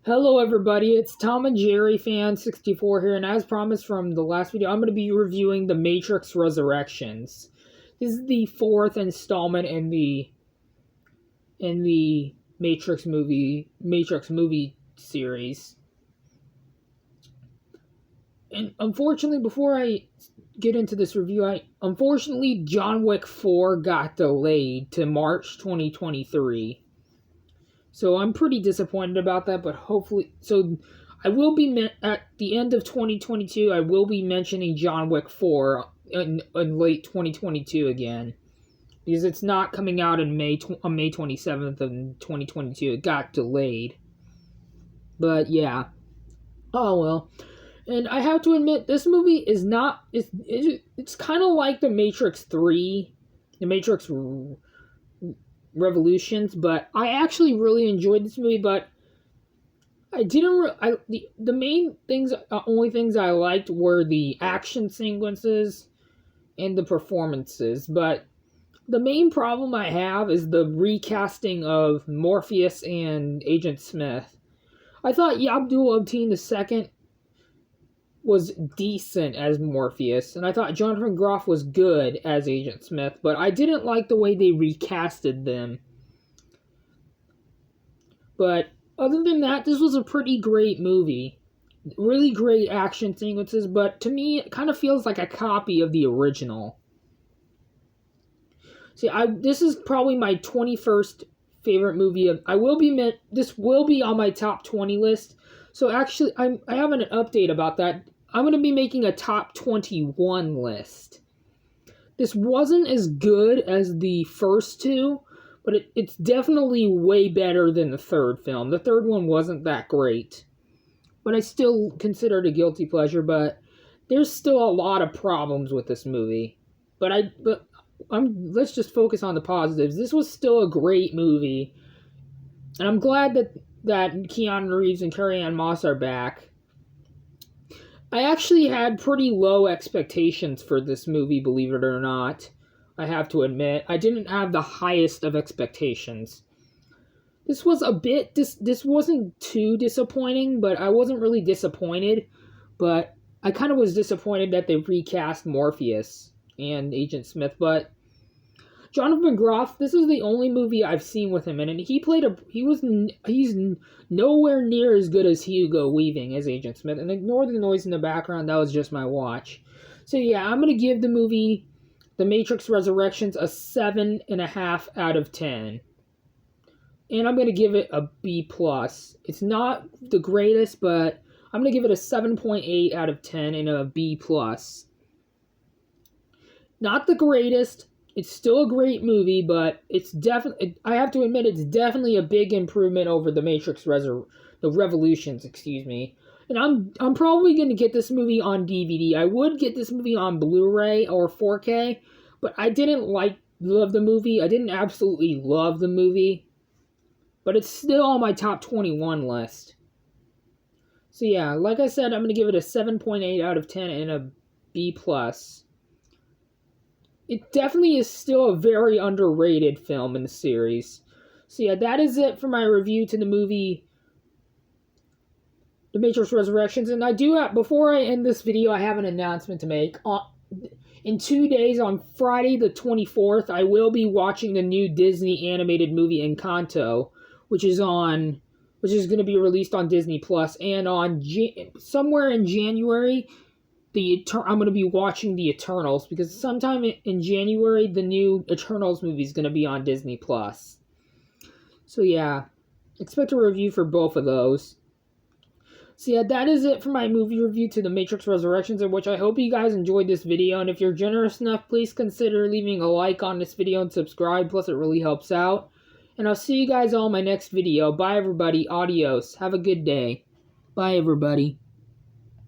Hello everybody, it's Tom and Jerry Fan 64 here, and as promised from the last video, I'm going to be reviewing The Matrix Resurrections. This is the fourth installment in the Matrix movie series. And unfortunately, before I get into this review, unfortunately John Wick 4 got delayed to March 2023. So I'm pretty disappointed about that, but hopefully, I will be at the end of 2022. I will be mentioning John Wick 4 in late 2022 again, because it's not coming out in on May 27th of 2022. It got delayed, but yeah. Oh well. And I have to admit, this movie is not. It's kind of like The Matrix 3, The Matrix Revolutions, but I actually really enjoyed this movie. But I didn't. The main things, only things I liked were the action sequences and the performances. But the main problem I have is the recasting of Morpheus and Agent Smith. I thought Abdul Mateen II was decent as Morpheus, and I thought Jonathan Groff was good as Agent Smith, but I didn't like the way they recasted them. But other than that, this was a pretty great movie. Really great action sequences, but to me, it kind of feels like a copy of the original. See, this is probably my 21st favorite movie. This will be on my top 20 list. So actually, I have an update about that. I'm going to be making a top 21 list. This wasn't as good as the first two, but it's definitely way better than the third film. The third one wasn't that great, but I still consider it a guilty pleasure. But there's still a lot of problems with this movie. Let's just focus on the positives. This was still a great movie, and I'm glad that Keanu Reeves and Carrie-Anne Moss are back. I actually had pretty low expectations for this movie, believe it or not. I have to admit, I didn't have the highest of expectations. This was this wasn't too disappointing, but I wasn't really disappointed. But I kind of was disappointed that they recast Morpheus and Agent Smith. But Jonathan Groff, this is the only movie I've seen with him in, and he's nowhere near as good as Hugo Weaving as Agent Smith. And ignore the noise in the background, that was just my watch. So yeah, I'm gonna give the movie The Matrix Resurrections a 7.5 out of 10. And I'm gonna give it a B+. It's not the greatest, but I'm gonna give it a 7.8 out of 10 and a B+. Not the greatest. It's still a great movie, but I have to admit, it's definitely a big improvement over The Matrix the Revolutions, excuse me. And I'm probably going to get this movie on DVD. I would get this movie on Blu-ray or 4K, but I didn't love the movie. I didn't absolutely love the movie, but it's still on my top 21 list. So yeah, like I said, I'm going to give it a 7.8 out of 10 and a B+. It definitely is still a very underrated film in the series. So yeah, that is it for my review to the movie The Matrix Resurrections. And before I end this video, I have an announcement to make. In 2 days, on Friday the 24th, I will be watching the new Disney animated movie Encanto, which is going to be released on Disney Plus, and on somewhere in January, I'm going to be watching the Eternals, because sometime in January, the new Eternals movie is going to be on Disney Plus. So yeah, expect a review for both of those. So yeah, that is it for my movie review to The Matrix Resurrections, in which I hope you guys enjoyed this video. And if you're generous enough, please consider leaving a like on this video and subscribe, plus it really helps out. And I'll see you guys all in my next video. Bye everybody, adios, have a good day. Bye everybody.